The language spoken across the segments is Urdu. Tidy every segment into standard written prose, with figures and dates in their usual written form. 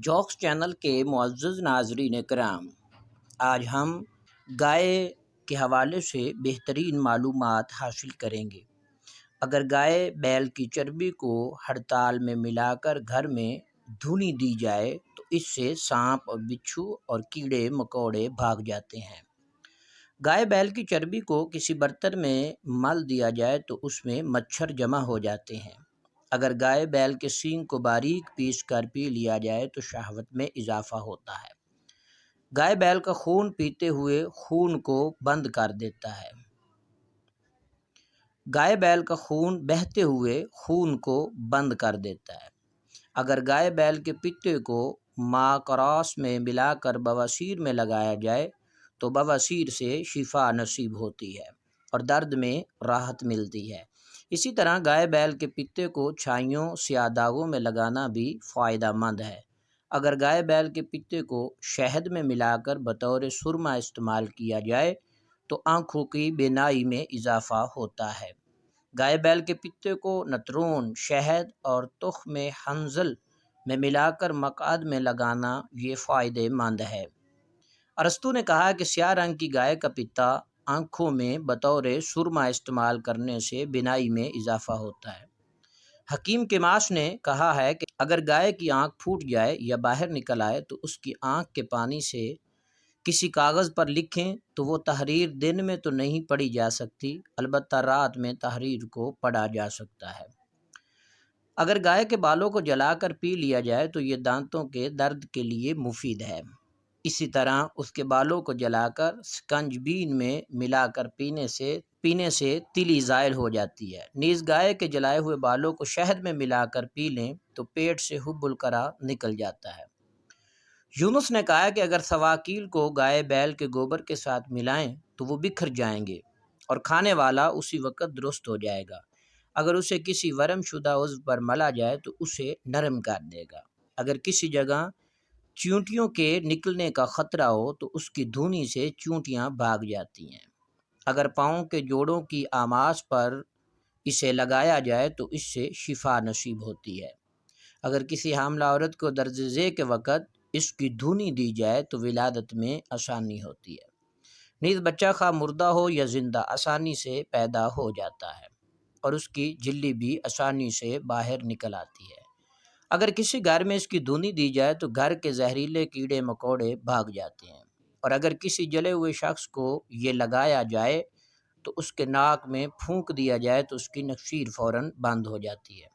جوکس چینل کے معزز ناظرین کرام، آج ہم گائے کے حوالے سے بہترین معلومات حاصل کریں گے۔ اگر گائے بیل کی چربی کو ہڑتال میں ملا کر گھر میں دھنی دی جائے تو اس سے سانپ اور بچھو اور کیڑے مکوڑے بھاگ جاتے ہیں۔ گائے بیل کی چربی کو کسی برتن میں مل دیا جائے تو اس میں مچھر جمع ہو جاتے ہیں۔ اگر گائے بیل کے سینگ کو باریک پیس کر پی لیا جائے تو شہوت میں اضافہ ہوتا ہے۔ گائے بیل کا خون پیتے ہوئے خون کو بند کر دیتا ہے۔ گائے بیل کا خون بہتے ہوئے خون کو بند کر دیتا ہے۔ اگر گائے بیل کے پتے کو ماکراس میں ملا کر بواسیر میں لگایا جائے تو بواسیر سے شفا نصیب ہوتی ہے اور درد میں راحت ملتی ہے۔ اسی طرح گائے بیل کے پتے کو چھائیوں سیاہ داغوں میں لگانا بھی فائدہ مند ہے۔ اگر گائے بیل کے پتے کو شہد میں ملا کر بطور سرما استعمال کیا جائے تو آنکھوں کی بینائی میں اضافہ ہوتا ہے۔ گائے بیل کے پتے کو نترون، شہد اور تخم حنظل میں ملا کر مقعد میں لگانا یہ فائدہ مند ہے۔ ارسطو نے کہا کہ سیاہ رنگ کی گائے کا پتا آنکھوں میں بطور سرما استعمال کرنے سے بینائی میں اضافہ ہوتا ہے۔ حکیم کیماس نے کہا ہے کہ اگر گائے کی آنکھ پھوٹ جائے یا باہر نکل آئے تو اس کی آنکھ کے پانی سے کسی کاغذ پر لکھیں تو وہ تحریر دن میں تو نہیں پڑھی جا سکتی، البتہ رات میں تحریر کو پڑھا جا سکتا ہے۔ اگر گائے کے بالوں کو جلا کر پی لیا جائے تو یہ دانتوں کے درد کے لیے مفید ہے۔ اسی طرح اس کے بالوں کو جلا کر سکنج بین میں ملا کر پینے سے تلی زائل ہو جاتی ہے۔ نیز گائے کے جلائے ہوئے بالوں کو شہد میں ملا کر پی لیں تو پیٹ سے حب القرا نکل جاتا ہے۔ یونس نے کہا کہ اگر ثواکیل کو گائے بیل کے گوبر کے ساتھ ملائیں تو وہ بکھر جائیں گے اور کھانے والا اسی وقت درست ہو جائے گا۔ اگر اسے کسی ورم شدہ عضو پر ملا جائے تو اسے نرم کر دے گا۔ اگر کسی جگہ چیونٹیوں کے نکلنے کا خطرہ ہو تو اس کی دھونی سے چیونٹیاں بھاگ جاتی ہیں۔ اگر پاؤں کے جوڑوں کی آماس پر اسے لگایا جائے تو اس سے شفا نصیب ہوتی ہے۔ اگر کسی حاملہ عورت کو درد ذیل کے وقت اس کی دھونی دی جائے تو ولادت میں آسانی ہوتی ہے۔ نیز بچہ خواہ مردہ ہو یا زندہ آسانی سے پیدا ہو جاتا ہے اور اس کی جھلی بھی آسانی سے باہر نکل آتی ہے۔ اگر کسی گھر میں اس کی دھونی دی جائے تو گھر کے زہریلے کیڑے مکوڑے بھاگ جاتے ہیں، اور اگر کسی جلے ہوئے شخص کو یہ لگایا جائے تو اس کے ناک میں پھونک دیا جائے تو اس کی نفسیر فوراً بند ہو جاتی ہے۔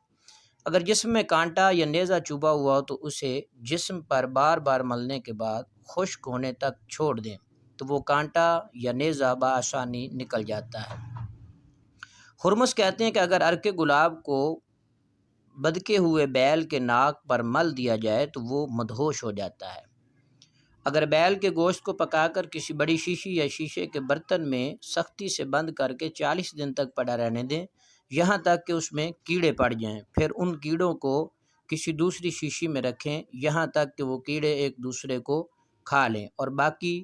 اگر جسم میں کانٹا یا نیزہ چبھا ہوا ہو تو اسے جسم پر بار بار ملنے کے بعد خشک ہونے تک چھوڑ دیں تو وہ کانٹا یا نیزہ بآسانی نکل جاتا ہے۔ ہرمس کہتے ہیں کہ اگر عرق گلاب کو بدکے ہوئے بیل کے ناک پر مل دیا جائے تو وہ مدہوش ہو جاتا ہے۔ اگر بیل کے گوشت کو پکا کر کسی بڑی شیشی یا شیشے کے برتن میں سختی سے بند کر کے 40 دن تک پڑا رہنے دیں، یہاں تک کہ اس میں کیڑے پڑ جائیں، پھر ان کیڑوں کو کسی دوسری شیشی میں رکھیں یہاں تک کہ وہ کیڑے ایک دوسرے کو کھا لیں اور باقی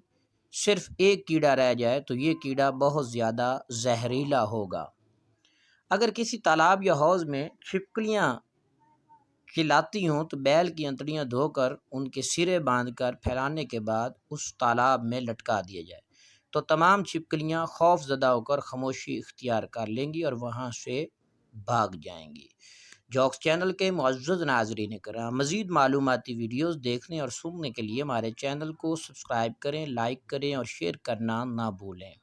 صرف ایک کیڑا رہ جائے تو یہ کیڑا بہت زیادہ زہریلا ہوگا۔ اگر کسی تالاب یا حوض میں چھپکلیاں کھلاتی ہوں تو بیل کی انتڑیاں دھو کر ان کے سرے باندھ کر پھیلانے کے بعد اس تالاب میں لٹکا دیا جائے تو تمام چھپکلیاں خوف زدہ ہو کر خاموشی اختیار کر لیں گی اور وہاں سے بھاگ جائیں گی۔ جوکس چینل کے معزز ناظرین کرام، مزید معلوماتی ویڈیوز دیکھنے اور سننے کے لیے ہمارے چینل کو سبسکرائب کریں، لائک کریں اور شیئر کرنا نہ بھولیں۔